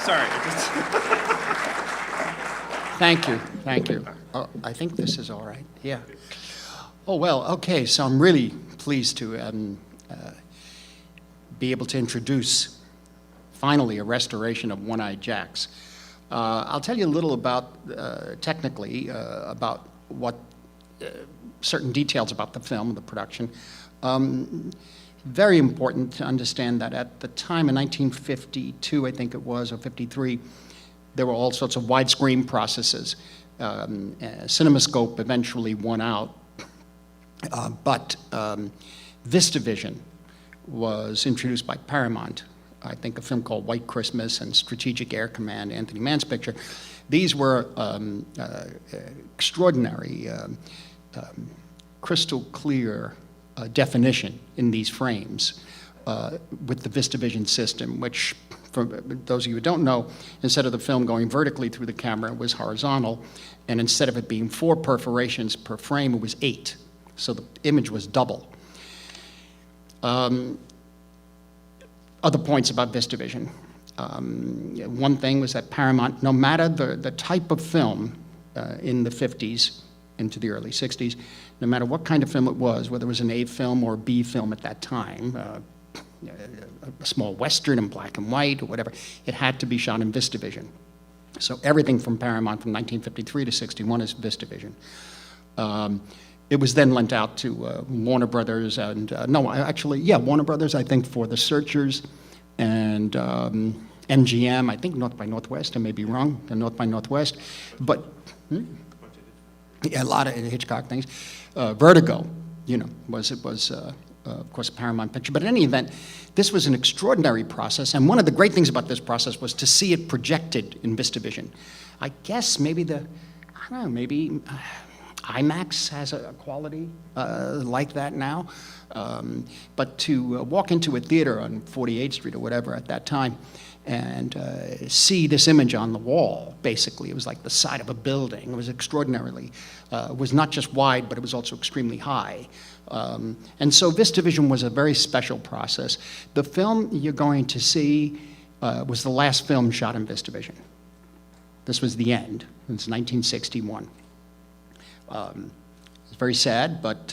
sorry. Thank you, thank you. Oh, I think this is all right, yeah. Oh, well, okay, so I'm really pleased to be able to introduce, finally, a restoration of One-Eyed Jacks. I'll tell you a little about, technically, about what certain details about the film, the production. Very important to understand that at the time in 1952, I think it was, or 53, there were all sorts of widescreen processes. CinemaScope eventually won out, but VistaVision was introduced by Paramount. I think a film called White Christmas and Strategic Air Command, Anthony Mann's picture. These were extraordinary, crystal clear definition in these frames with the VistaVision system, which, for those of you who don't know, instead of the film going vertically through the camera, it was horizontal, and instead of it being 4 perforations per frame, it was 8. So the image was double. Other points about VistaVision. One thing was that Paramount, no matter the type of film in the 50s into the early 60s, no matter what kind of film it was, whether it was an A film or B film at that time, a small Western in black and white or whatever, it had to be shot in VistaVision. So everything from Paramount from 1953 to 61 is VistaVision. It was then lent out to Warner Brothers and, Warner Brothers, I think, for The Searchers, and MGM, I think North by Northwest, I may be wrong, the North by Northwest, but yeah, a lot of Hitchcock things. Vertigo, was of course a Paramount picture, but in any event, this was an extraordinary process, and one of the great things about this process was to see it projected in VistaVision. I guess maybe maybe IMAX has a quality like that now, but to walk into a theater on 48th Street or whatever at that time and see this image on the wall, basically, it was like the side of a building. It was extraordinarily, it was not just wide, but it was also extremely high. And so VistaVision was a very special process. The film you're going to see was the last film shot in VistaVision. This was the end. It's 1961. It's very sad, but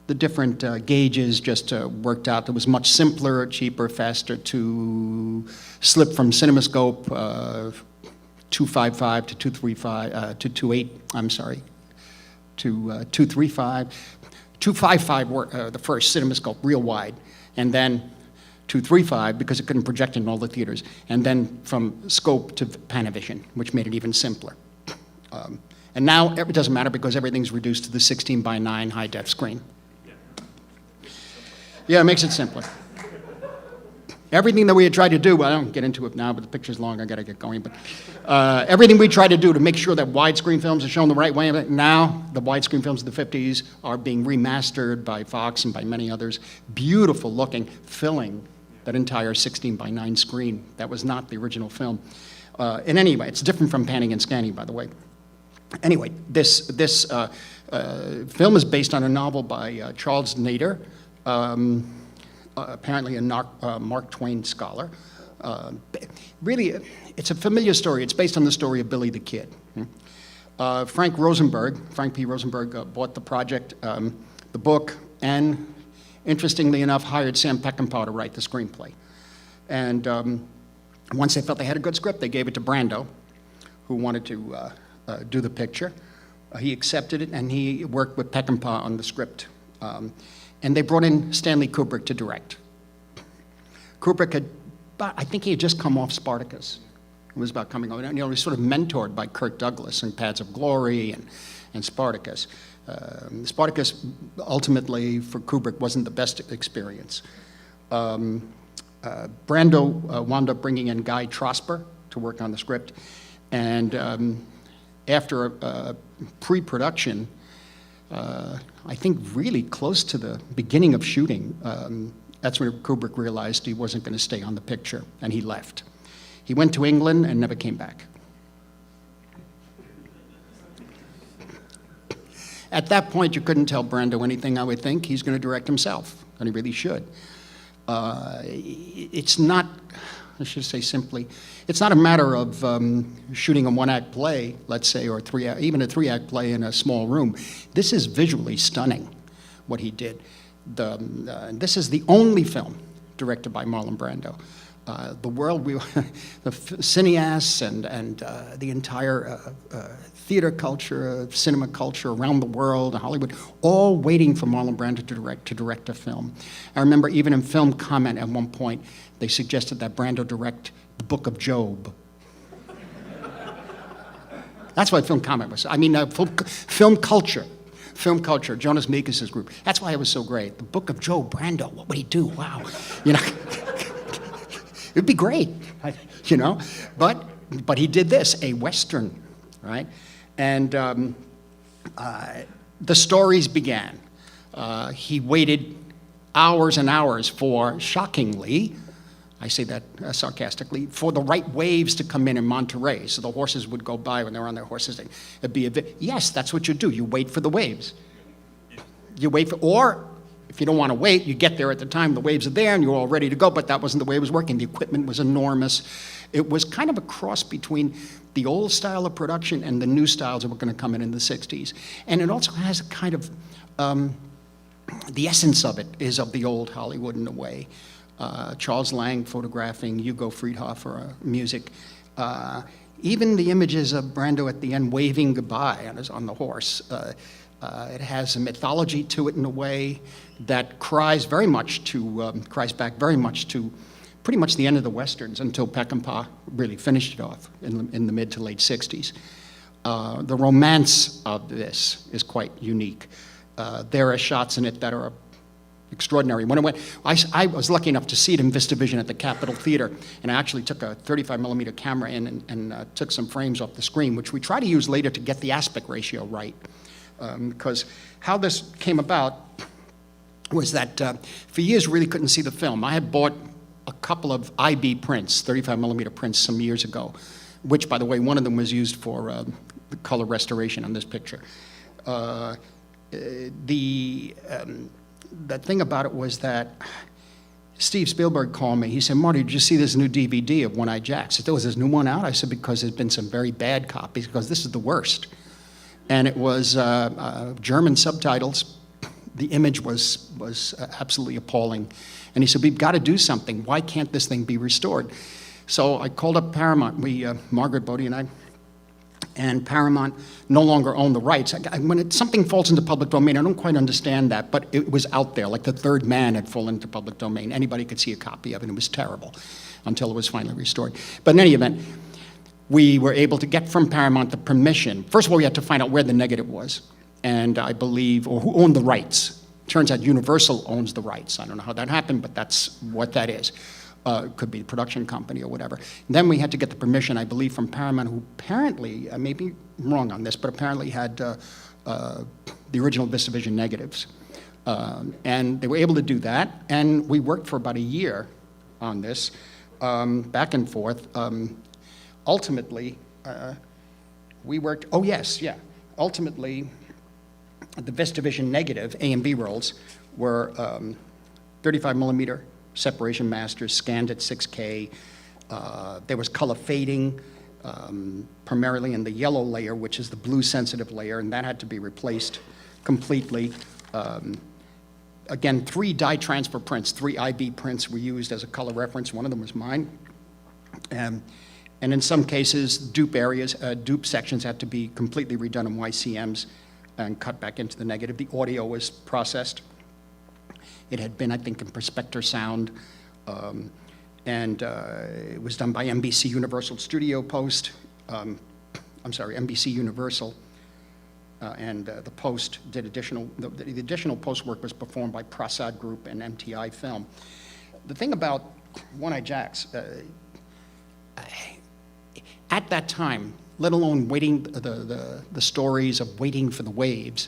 the different gauges just worked out. It was much simpler, cheaper, faster to slip from CinemaScope 255 to 235 to 28. I'm sorry, to 235. 255 were the first CinemaScope, real wide, and then 235 because it couldn't project in all the theaters, and then from scope to Panavision, which made it even simpler. And now it doesn't matter because everything's reduced to the 16:9 high-def screen. Yeah, it makes it simpler. Everything that we had tried to do, well, I don't get into it now, but the picture's long, I gotta get going, but everything we tried to do to make sure that widescreen films are shown the right way, now the widescreen films of the 50s are being remastered by Fox and by many others, beautiful looking, filling that entire 16:9 screen. That was not the original film. In any way, it's different from panning and scanning, by the way. Anyway, this film is based on a novel by Charles Nader, apparently a Mark Twain scholar. Really, it's a familiar story. It's based on the story of Billy the Kid. Frank P. Rosenberg, bought the project, the book, and interestingly enough, hired Sam Peckinpah to write the screenplay. And once they felt they had a good script, they gave it to Brando, who wanted to do the picture. He accepted it, and he worked with Peckinpah on the script. And they brought in Stanley Kubrick to direct. Kubrick I think he had just come off Spartacus. It was about coming over. He was sort of mentored by Kirk Douglas in Paths of Glory and Spartacus. Spartacus, ultimately, for Kubrick, wasn't the best experience. Brando wound up bringing in Guy Trosper to work on the script. And after pre-production, I think really close to the beginning of shooting, that's when Kubrick realized he wasn't going to stay on the picture, and he left. He went to England and never came back. At that point, you couldn't tell Brando anything, I would think. He's going to direct himself, and he really should. It's not, I should say simply, it's not a matter of shooting a one-act play, let's say, or even a three-act play in a small room. This is visually stunning, what he did. This is the only film directed by Marlon Brando. The world, the cineasts and the entire theater culture, cinema culture around the world, Hollywood, all waiting for Marlon Brando to direct a film. I remember even in Film Comment at one point, they suggested that Brando direct the Book of Job. That's why Film Comment was, film culture. Film culture, Jonas Mekas' group. That's why it was so great. The Book of Job, Brando, what would he do? Wow. It'd be great, But he did this, a Western, right? And the stories began. He waited hours and hours for, shockingly, I say that sarcastically, for the right waves to come in Monterey, so the horses would go by when they were on their horses. It'd be yes, that's what you do. You wait for the waves. You wait for, or if you don't want to wait, you get there at the time the waves are there and you're all ready to go, but that wasn't the way it was working. The equipment was enormous. It was kind of a cross between the old style of production and the new styles that were going to come in the 60s. And it also has a kind of, the essence of it is of the old Hollywood in a way. Charles Lang photographing, Hugo Friedhofer music. Even the images of Brando at the end waving goodbye on the horse. It has a mythology to it in a way that cries back very much to pretty much the end of the Westerns until Peckinpah really finished it off in the mid to late 60s. The romance of this is quite unique. There are shots in it that are extraordinary. When I was lucky enough to see it in VistaVision at the Capitol Theater, and I actually took a 35mm camera in and took some frames off the screen, which we try to use later to get the aspect ratio right. Because how this came about was that for years really couldn't see the film. I had bought a couple of IB prints, 35mm prints some years ago, which, by the way, one of them was used for the color restoration on this picture. The thing about it was that Steve Spielberg called me. He said, "Marty, did you see this new DVD of One-Eyed Jacks?" I said, "There was this new one out?" I said, "Because there's been some very bad copies, because this is the worst." And it was German subtitles. The image was absolutely appalling. And he said, "We've got to do something. Why can't this thing be restored?" So I called up Paramount, Margaret Bodie and I, and Paramount no longer owned the rights. When something falls into public domain, I don't quite understand that, but it was out there, like The Third Man had fallen into public domain. Anybody could see a copy of it. It was terrible until it was finally restored. But in any event, we were able to get from Paramount the permission. First of all, we had to find out where the negative was, and I believe, or who owned the rights. Turns out Universal owns the rights. I don't know how that happened, but that's what that is. It could be a production company or whatever. Then we had to get the permission, I believe, from Paramount, who apparently, I may be wrong on this, but apparently had the original VistaVision negatives. And they were able to do that, and we worked for about a year on this, back and forth. Ultimately, we worked, ultimately, the VistaVision negative, A and B rolls, were 35mm separation masters, scanned at 6K. There was color fading, primarily in the yellow layer, which is the blue sensitive layer, and that had to be replaced completely. Again, 3 dye transfer prints, 3 IB prints were used as a color reference. One of them was mine. And in some cases, dupe sections had to be completely redone in YCMs and cut back into the negative. The audio was processed. It had been, I think, in Perspector Sound, and it was done by NBC Universal Studio Post. NBC Universal, and the Post did the additional post work was performed by Prasad Group and MTI Film. The thing about One-Eyed Jacks, at that time, let alone waiting, the stories of waiting for the waves,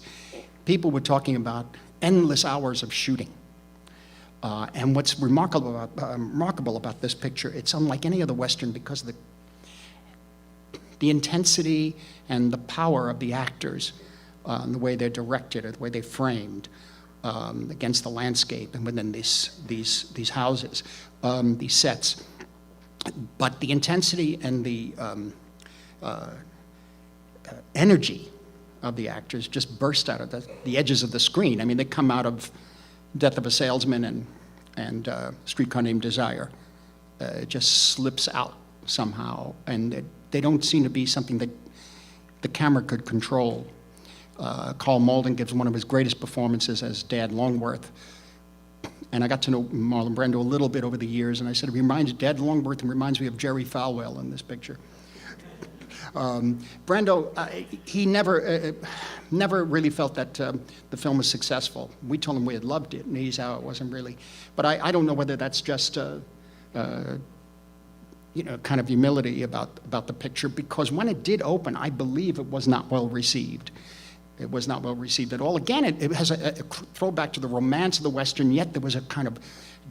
people were talking about endless hours of shooting. And what's remarkable about this picture, it's unlike any other Western because of the intensity and the power of the actors, and the way they're directed or the way they're framed. against the landscape and within these houses, these sets. But the intensity and the energy of the actors just burst out of the edges of the screen. I mean, they come out of Death of a Salesman and Streetcar Named Desire. It just slips out somehow, and they don't seem to be something that the camera could control. Carl Malden gives one of his greatest performances as Dad Longworth. And I got to know Marlon Brando a little bit over the years, and I said, Dad Longworth reminds me of Jerry Falwell in this picture. Brando, he never really felt that the film was successful. We told him we had loved it, and he's how it wasn't really. But I don't know whether that's just kind of humility about the picture, because when it did open, I believe it was not well received. It was not well received at all. Again, it has a throwback to the romance of the Western, yet there was a kind of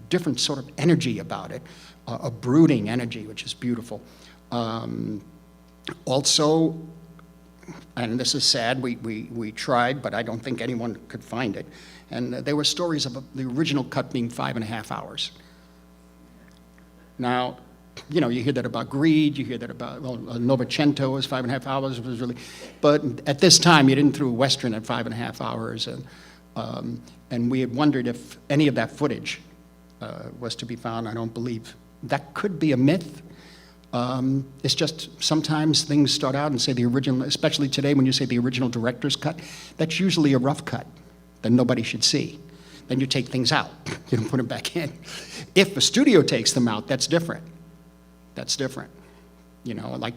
different sort of energy about it, a brooding energy, which is beautiful. Also, and this is sad, we tried, but I don't think anyone could find it, and there were stories of the original cut being 5.5 hours. Now, you know, you hear that about Greed, you hear that about, well, Novecento was 5.5 hours, was really, but at this time, you didn't throw a Western at 5.5 hours, and we had wondered if any of that footage was to be found. I don't believe. That could be a myth. It's just sometimes things start out and say the original, especially today when you say the original director's cut, that's usually a rough cut that nobody should see. Then you take things out, you don't put them back in. If the studio takes them out, that's different. That's different. You know, like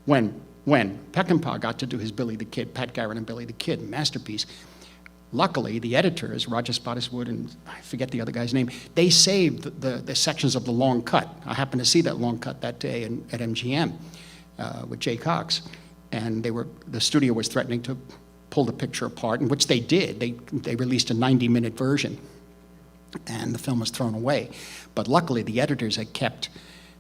when Peckinpah got to do his Billy the Kid, Pat Garrett and Billy the Kid, masterpiece, luckily the editors, Roger Spottiswoode and I forget the other guy's name, they saved the sections of the long cut. I happened to see that long cut that day at MGM with Jay Cox, and the studio was threatening to pull the picture apart, and which they did. They released a 90-minute version, and the film was thrown away. But luckily the editors had kept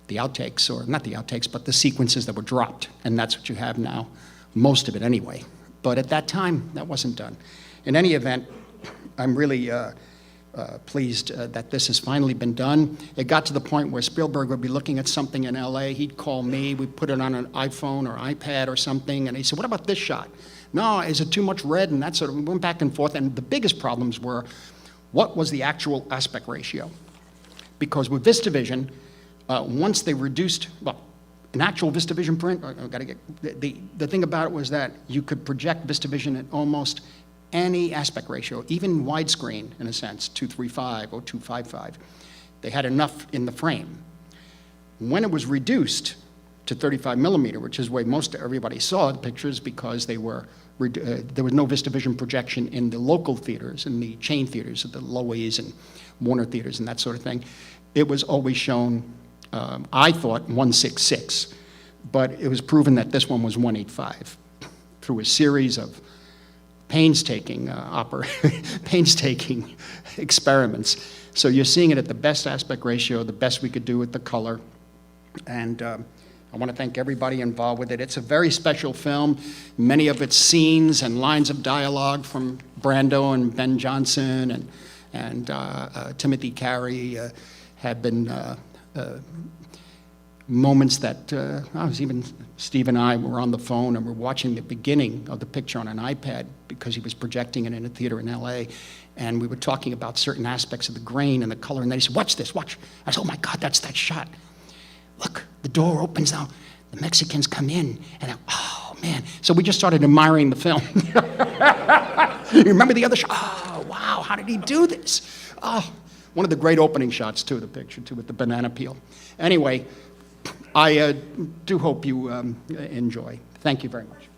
the outtakes, or not the outtakes, but the sequences that were dropped, and that's what you have now, most of it anyway. But at that time, that wasn't done. In any event, I'm really pleased that this has finally been done. It got to the point where Spielberg would be looking at something in LA, he'd call me, we'd put it on an iPhone or iPad or something, and he said, what about this shot? No, is it too much red? And that sort of, we went back and forth, and the biggest problems were, what was the actual aspect ratio? Because with VistaVision, once they reduced, well, an actual VistaVision print, the thing about it was that you could project VistaVision at almost any aspect ratio, even widescreen in a sense, 235 or 255. They had enough in the frame. When it was reduced to 35 millimeter, which is the way most everybody saw the pictures, because there was no VistaVision projection in the local theaters, in the chain theaters, at the Loews and Warner theaters and that sort of thing. It was always shown, I thought, 166, but it was proven that this one was 185 through a series of painstaking painstaking experiments. So you're seeing it at the best aspect ratio, the best we could do with the color, and I want to thank everybody involved with it. It's a very special film. Many of its scenes and lines of dialogue from Brando and Ben Johnson and Timothy Carey have been moments that even Steve and I were on the phone and we're watching the beginning of the picture on an iPad because he was projecting it in a theater in LA, and we were talking about certain aspects of the grain and the color, and then he said, watch this, watch. I said, oh my God, that's that shot. Look, the door opens now, the Mexicans come in, and oh man. So we just started admiring the film. You remember the other shot? Oh, wow, how did he do this? Oh, one of the great opening shots too, the picture too, with the banana peel. Anyway, I do hope you enjoy. Thank you very much.